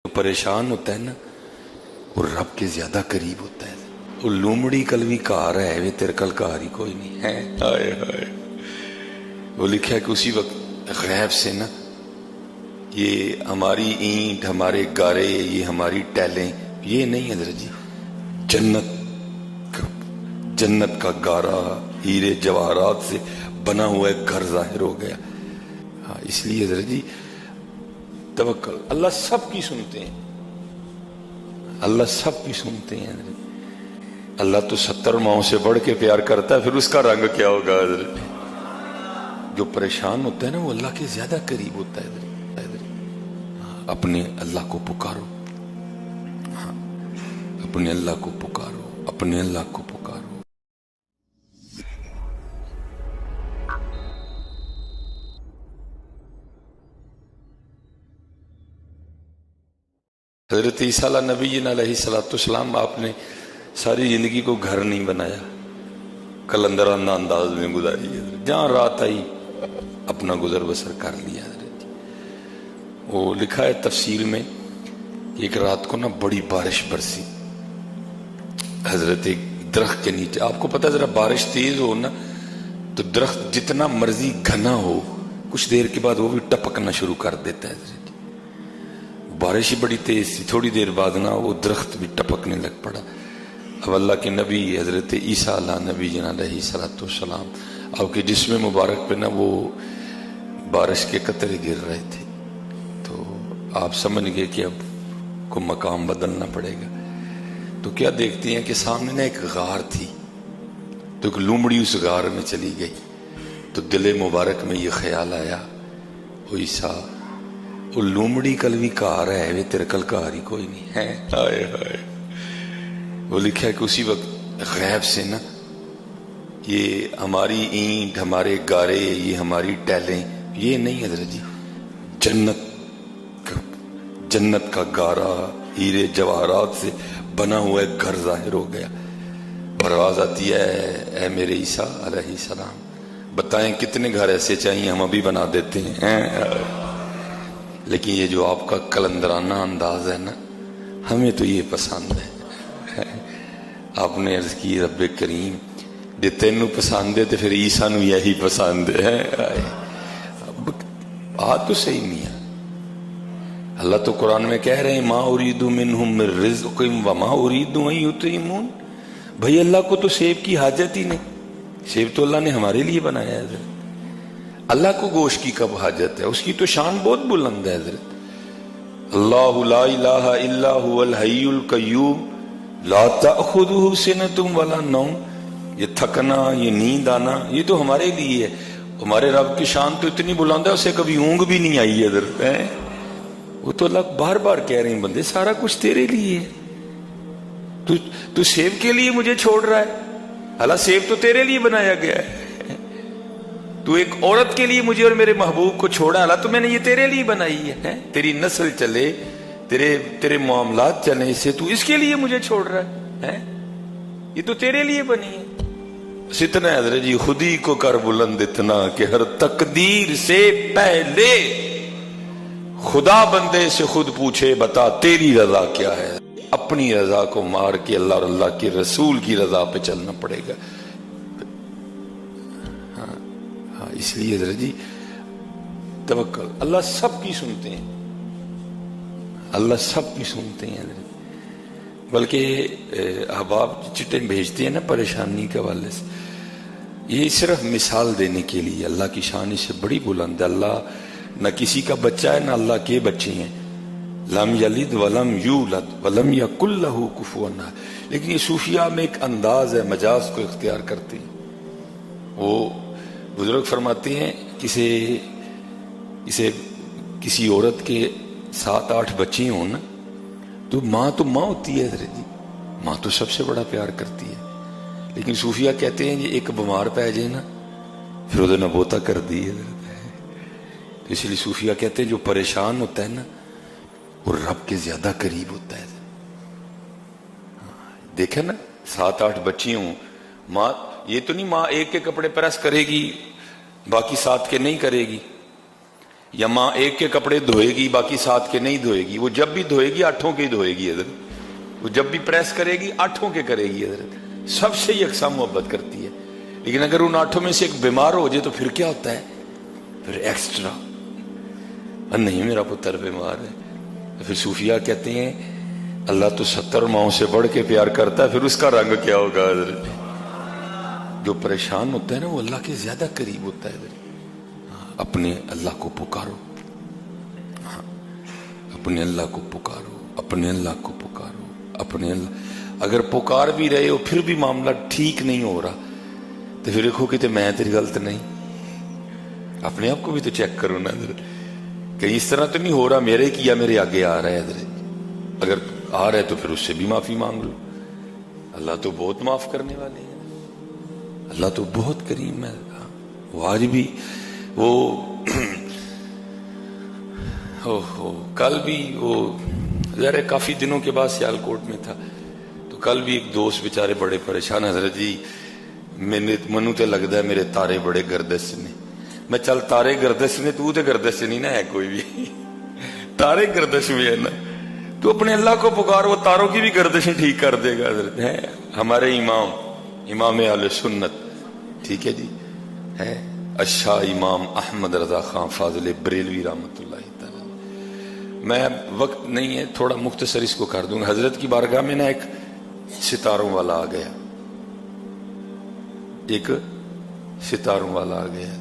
پریشان ہوتا ہے نا وہ رب کے زیادہ قریب ہوتا ہے. وہ لومڑی کلوی کار ہے وہ تیرے کل کار ہی کوئی نہیں ہے. ہائے ہائے وہ لکھا ہے کہ اسی وقت غیب سے نا یہ ہماری اینٹ ہمارے گارے یہ ہماری ٹیلیں یہ نہیں حضرت جی جنت کا گارا ہیرے جواہرات سے بنا ہوا ایک گھر ظاہر ہو گیا. ہاں اس لیے حضرت جی توکل اللہ سب کی سنتے ہیں. اللہ سب کی سنتے ہیں حضرت. اللہ تو 70 ماؤں سے بڑھ کے پیار کرتا ہے پھر اس کا رنگ کیا ہوگا حضرت. جو پریشان ہوتا ہے نا وہ اللہ کے زیادہ قریب ہوتا ہے حضرت. اپنے اللہ کو پکارو. ہاں اپنے اللہ کو پکارو اپنے اللہ کو پکارو. حضرت عیسیٰ علیہ نبی علیہ السلام آپ نے ساری زندگی کو گھر نہیں بنایا قلندرانہ انداز میں گزاری ہے. جہاں رات آئی اپنا گزر بسر کر لیا حضرت. وہ لکھا ہے تفسیر میں ایک رات کو نا بڑی بارش برسی حضرت ایک درخت کے نیچے. آپ کو پتہ ذرا بارش تیز ہو نا تو درخت جتنا مرضی گھنا ہو کچھ دیر کے بعد وہ بھی ٹپکنا شروع کر دیتا ہے حضرت. بارش ہی بڑی تیز تھی تھوڑی دیر بعد نا وہ درخت بھی ٹپکنے لگ پڑا. اب اللہ کے نبی حضرت عیسیٰ علیہ نبی علیہ السلام آپ کے جسم مبارک پہ نا وہ بارش کے قطرے گر رہے تھے تو آپ سمجھ گئے کہ اب کو مقام بدلنا پڑے گا. تو کیا دیکھتی ہیں کہ سامنے نا ایک غار تھی تو ایک لومڑی اس غار میں چلی گئی. تو دل مبارک میں یہ خیال آیا او عیسیٰ وہ لومڑی کلوی کار ہے وہ تیرے کل کار ہی کوئی نہیں ہے. ہائے ہائے وہ لکھا ہے کہ اسی وقت غیب سے نا یہ ہماری اینٹ ہمارے گارے یہ ہماری ٹیلیں یہ نہیں حضرت جی جنت کا گارا ہیرے جواہرات سے بنا ہوا ایک گھر ظاہر ہو گیا. اور آواز آتی ہے اے میرے عیسیٰ علیہ السلام بتائیں کتنے گھر ایسے چاہیے ہم ابھی بنا دیتے ہیں. لیکن یہ جو آپ کا قلندرانہ انداز ہے نا ہمیں تو یہ پسند ہے. آپ نے عرض کی رب کریم جے تینوں پسند ہے تو پھر عیسیٰ نو یہی پسند ہے. بات تو صحیح نہیں ہے. اللہ تو قرآن میں کہہ رہے ہیں ما ارید منہم من رزق وما ارید ان یطعمون. بھئی اللہ کو تو سیب کی حاجت ہی نہیں. سیب تو اللہ نے ہمارے لیے بنایا ہے حضرت. اللہ کو گوشت کی کب حاجت ہے. اس کی تو شان بہت بلند ہے حضرت. اللہ لا الہ الا هو الحی القیوم لا تأخذہ سنۃ ولا نوم. یہ تھکنا یہ نیند آنا یہ تو ہمارے لیے ہے. ہمارے رب کی شان تو اتنی بلند ہے اسے کبھی اونگ بھی نہیں آئی حضرت. وہ تو اللہ بار بار کہہ رہے ہیں بندے سارا کچھ تیرے لیے ہے. تو سیب کے لیے مجھے چھوڑ رہا ہے. اللہ سیب تو تیرے لیے بنایا گیا ہے. تو ایک عورت کے لیے مجھے اور میرے محبوب کو چھوڑا اللہ تو میں نے یہ تیرے لیے بنائی ہے. تیری نسل چلے تیرے معاملات چلیں اسے تو اس کے لیے مجھے چھوڑ رہا ہے. یہ تو تیرے لیے بنی ہے. اتنا حضرت جی خود ہی کو کر بلند اتنا کہ ہر تقدیر سے پہلے خدا بندے سے خود پوچھے بتا تیری رضا کیا ہے. اپنی رضا کو مار کے اللہ اور اللہ کے رسول کی رضا پہ چلنا پڑے گا. ہاں اس لیے حضرت جی توکل اللہ سب کی سنتے ہیں. اللہ سب کی سنتے ہیں حضرت. بلکہ احباب چٹیں بھیجتے ہیں نا پریشانی کے حوالے سے یہ صرف مثال دینے کے لیے. اللہ کی شان اس سے بڑی بلند ہے. اللہ نہ کسی کا بچہ ہے نہ اللہ کے بچے ہیں. لم یلد ولم یولد ولم یکن لہ کفوا احد. لیکن یہ صوفیہ میں ایک انداز ہے مجاز کو اختیار کرتے ہیں. وہ بزرگ فرماتے ہیں کسی عورت کے 7-8 بچے ہوں نا تو ماں ہوتی ہے حضرت جی. ماں تو سب سے بڑا پیار کرتی ہے. لیکن صوفیہ کہتے ہیں یہ ایک بیمار پہ جائے نا پھر وہ نبوتا کر دی ہے. اس لیے صوفیہ کہتے ہیں جو پریشان ہوتا ہے نا وہ رب کے زیادہ قریب ہوتا ہے. دیکھیں نا 7-8 بچی ہوں ماں یہ تو نہیں ماں ایک کے کپڑے پریس کرے گی باقی 7 کے نہیں کرے گی. یا ماں ایک کے کپڑے دھوئے گی باقی 7 کے نہیں دھوئے گی، وہ جب بھی دھوئے گی 8 کے ہی دھوئے گی حضرت، وہ جب بھی پریس کرے گی 8 کے کرے گی حضرت، سب سے یکساں محبت کرتی ہے۔ لیکن اگر ان 8 میں سے ایک بیمار ہو جائے تو پھر کیا ہوتا ہے؟ پھر ایکسٹرا، نہیں میرا پتر بیمار ہے، پھر صوفیہ کہتے ہیں اللہ تو 70 ماؤں سے بڑھ کے پیار کرتا ہے، پھر اس کا رنگ کیا ہوگا حضرت؟ جو پریشان ہوتا ہے نا وہ اللہ کے زیادہ قریب ہوتا ہے حضرت۔ اپنے اللہ کو پکارو، اپنے اللہ کو پکارو، اپنے اللہ کو پکارو، اپنے اللہ۔ اگر پکار بھی رہے ہو پھر بھی معاملہ ٹھیک نہیں ہو رہا تو پھر دیکھو کہ میں تیری غلط نہیں، اپنے آپ کو بھی تو چیک کرو نا حضرت، کہیں اس طرح تو نہیں ہو رہا میرے کی یا میرے آگے آ رہا ہے حضرت۔ اگر آ رہا ہے تو پھر اس سے بھی معافی مانگ لو، اللہ تو بہت معاف کرنے والے ہیں، اللہ تو بہت کریم ہے۔ وہ آج بھی وہ کل بھی وہ ذرا کافی دنوں کے بعد سیال کوٹ میں تھا تو کل بھی ایک دوست بیچارے بڑے پریشان، حضرت جی منو تے لگتا ہے میرے تارے بڑے گردش نے۔ میں چل تارے گردش نے، تو تے گردش نہیں نا ہے کوئی بھی، تارے گردش میں ہے نا، تو اپنے اللہ کو پکار، وہ تاروں کی بھی گردشیں ٹھیک کر دے گا حضرت۔ ہے ہمارے امام اہل سنت، ٹھیک ہے جی، ہے اشاہ امام احمد رضا خان فاضل بریلوی رحمۃ اللہ تعالی۔ میں وقت نہیں ہے، تھوڑا مختصر اس کو کر دوں گا۔ حضرت کی بارگاہ میں نا ایک ستاروں والا آ گیا، ایک ستاروں والا آ گیا۔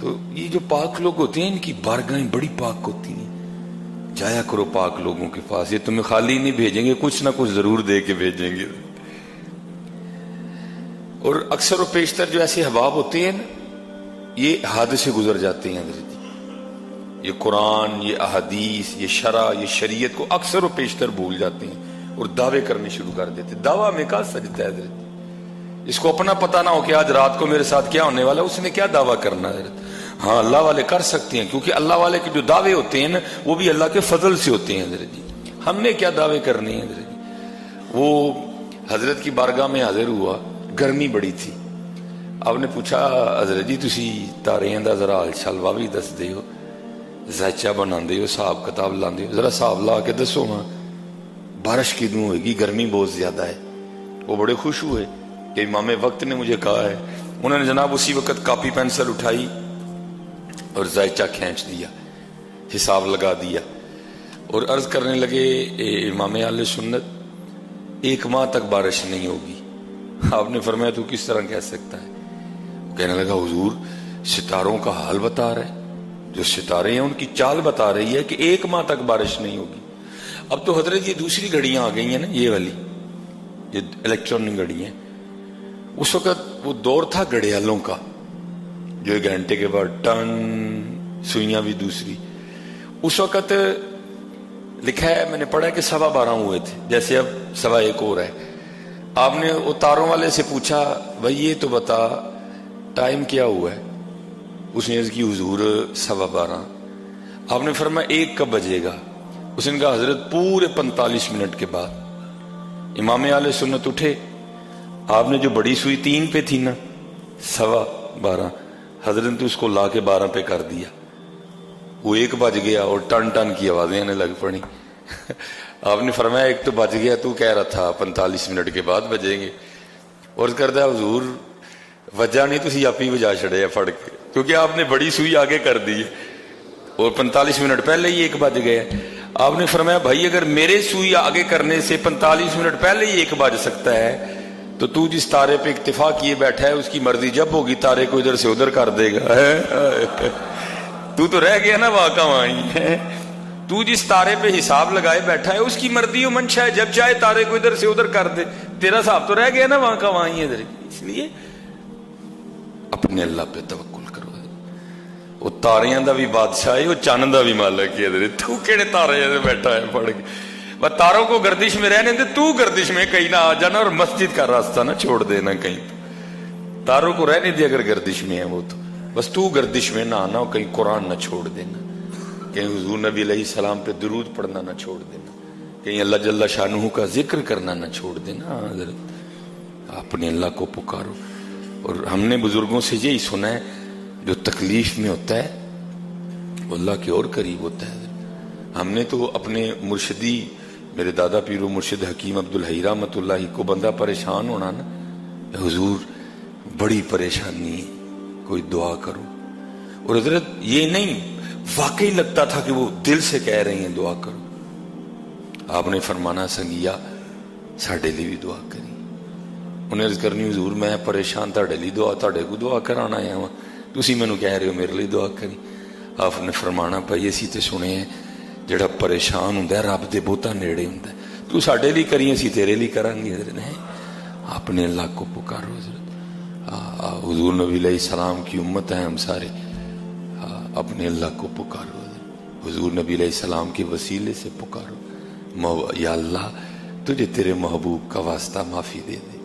تو یہ جو پاک لوگ ہوتے ہیں ان کی بارگاہیں بڑی پاک ہوتی ہیں، جایا کرو پاک لوگوں کے پاس، یہ تمہیں خالی نہیں بھیجیں گے، کچھ نہ کچھ ضرور دے کے بھیجیں گے۔ اور اکثر و پیشتر جو ایسے احباب ہوتے ہیں یہ حد سے گزر جاتے ہیں حضرت، یہ قرآن، یہ احادیث، یہ شرع، یہ شریعت کو اکثر و پیشتر بھول جاتے ہیں اور دعوے کرنے شروع کر دیتے۔ دعویٰ میں کا سجدہ ہے حضرت، اس کو اپنا پتہ نہ ہو کہ آج رات کو میرے ساتھ کیا ہونے والا ہے، اس نے کیا دعویٰ کرنا ہے حضرت۔ ہاں اللہ والے کر سکتے ہیں، کیونکہ اللہ والے کے جو دعوے ہوتے ہیں نا وہ بھی اللہ کے فضل سے ہوتے ہیں حضرت جی۔ ہم نے کیا دعوے کرنے ہیں حضرت جی؟ وہ حضرت کی بارگاہ میں حاضر ہوا، گرمی بڑی تھی، آپ نے پوچھا حضرت جی تسی تاریاں دا ذرا حال چال بھی دس دے ہو، زائچہ بنا دے ہو، حساب کتاب لاندے ہو، ذرا حساب لا کے دسو ہاں بارش کدوں ہوئے گی، گرمی بہت زیادہ ہے۔ وہ بڑے خوش ہوئے کہ امام وقت نے مجھے کہا ہے۔ انہوں نے جناب اسی وقت کاپی پینسل اٹھائی اور زائچہ کھینچ دیا، حساب لگا دیا اور عرض کرنے لگے امام اہل سنت 1 ماہ تک بارش نہیں ہوگی۔ آپ نے فرمایا تو کس طرح کہہ سکتا ہے؟ وہ کہنے لگا حضور ستاروں کا حال بتا رہے، جو ستارے ہیں ان کی چال بتا رہی ہے کہ 1 ماہ تک بارش نہیں ہوگی۔ اب تو حضرت یہ دوسری گھڑیاں آ گئی ہیں نا، یہ والی یہ الیکٹرانک گھڑی ہیں، اس وقت وہ دور تھا گھڑیالوں کا، جو 1 گھنٹے کے بعد ٹن، سوئیاں بھی دوسری۔ اس وقت لکھا ہے، میں نے پڑھا ہے کہ 12:15 ہوئے تھے، جیسے اب 1:15 ہو رہا ہے۔ آپ نے اتاروں والے سے پوچھا بھائی یہ تو بتا ٹائم کیا ہوا ہے؟ اس نے عرض کی حضور 12:15۔ آپ نے فرمایا 1 کب بجے گا؟ اس نے کہا حضرت پورے 45 منٹ کے بعد۔ امام اہل سنت اٹھے، آپ نے جو بڑی سوئی 3 پہ تھی نا 12:15، حضرت نے اس کو لا کے 12 پہ کر دیا، وہ 1 بج گیا اور ٹن ٹن کی آوازیں آنے لگ پڑی۔ آپ نے فرمایا 1 تو بج گیا، تو کہہ رہا تھا 45 منٹ کے بعد بجیں گے۔ اور کرتا ہے حضور وجہ نہیں، تسی آپ ہی بجا چھڑے پھڑ کے، کیونکہ آپ نے بڑی سوئی آگے کر دی ہے اور 45 منٹ پہلے ہی 1 بج گیا۔ آپ نے فرمایا بھائی اگر میرے سوئی آگے کرنے سے 45 منٹ پہلے ہی 1 بج سکتا ہے تو جس تارے پہ اکتفا کیے بیٹھا ہے اس کی مرضی جب ہوگی تارے کو ادھر سے ادھر کر دے گا۔ تو رہ گیا نا واقع وہیں ہے، تو جس تارے پہ حساب لگائے بیٹھا ہے اس کی مرضی و منشا ہے، جب چاہے تارے کو ادھر سے ادھر کر دے، تیرا حساب تو رہ گیا نا وہاں کا وہیں ادھر۔ اس لیے اپنے اللہ پہ توکل کرو، وہ تاریاں دا بھی بادشاہ ہے، وہ چاند دا بھی مالک ہے، تو کہڑے تارے بیٹھا ہے پڑھ کے۔ بس تاروں کو گردش میں رہنے دے، تو گردش میں کہیں نہ آ جانا اور مسجد کا راستہ نہ چھوڑ دینا کہیں۔ تاروں کو رہنے دے اگر گردش میں ہے وہ تو، بس تو گردش میں نہ آنا اور کہیں قرآن نہ چھوڑ دینا، کہیں حضور نبی علیہ السلام پہ درود پڑھنا نہ چھوڑ دینا، کہیں اللہ جل شانہ کا ذکر کرنا نہ چھوڑ دینا۔ حضرت اپنے اللہ کو پکارو۔ اور ہم نے بزرگوں سے یہی سنا ہے جو تکلیف میں ہوتا ہے وہ اللہ کے اور قریب ہوتا ہے. ہم نے تو اپنے مرشدی میرے دادا پیر و مرشد حکیم عبدالحی رحمۃ اللہ کو بندہ پریشان ہونا نا، حضور بڑی پریشانی ہے، کوئی دعا کرو. اور حضرت یہ نہیں واقعی لگتا تھا کہ وہ دل سے کہہ رہی ہیں دعا کرو. آپ نے فرمانا سنگیا ساڈے لیے بھی دعا کری. انہیں عرض کرنی حضور میں پریشان تہاڈے لیے دعا تہاڈے کو دعا کرانا آیا ہاں، تسی مینوں کہہ رہے ہو میرے لیے دعا کری. آپ نے فرمانا بھائی اسی تے سنے ہیں جڑا پریشان ہوندا ہے رب دے بہتا نیڑے ہوندا ہے، تو ساڈے لیے کری اسی تیرے لیے کران گے. حضرت نہیں اپنے اللہ کو پکارو. حضرت حضور نبی علیہ السلام کی امت ہیں ہم سارے، اپنے اللہ کو پکارو. حضور نبی علیہ السلام کے وسیلے سے پکارو، یا اللہ تجھے تیرے محبوب کا واسطہ معافی دے دے.